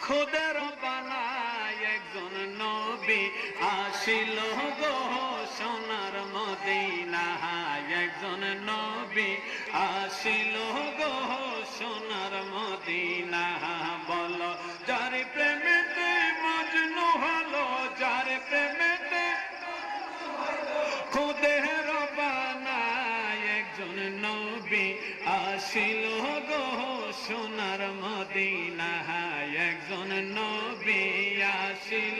খুদের বানায় একজন নবী আসিল গো সোনার মদিনায় একজন নবী আসিল গো সোনার মদিনা বলো যার প্রেমেতে মজনু হলো যার প্রেমেতে খুদের বানায় একজন নবী আসিল গো সোনার মদিনায় একজন নবী আসিল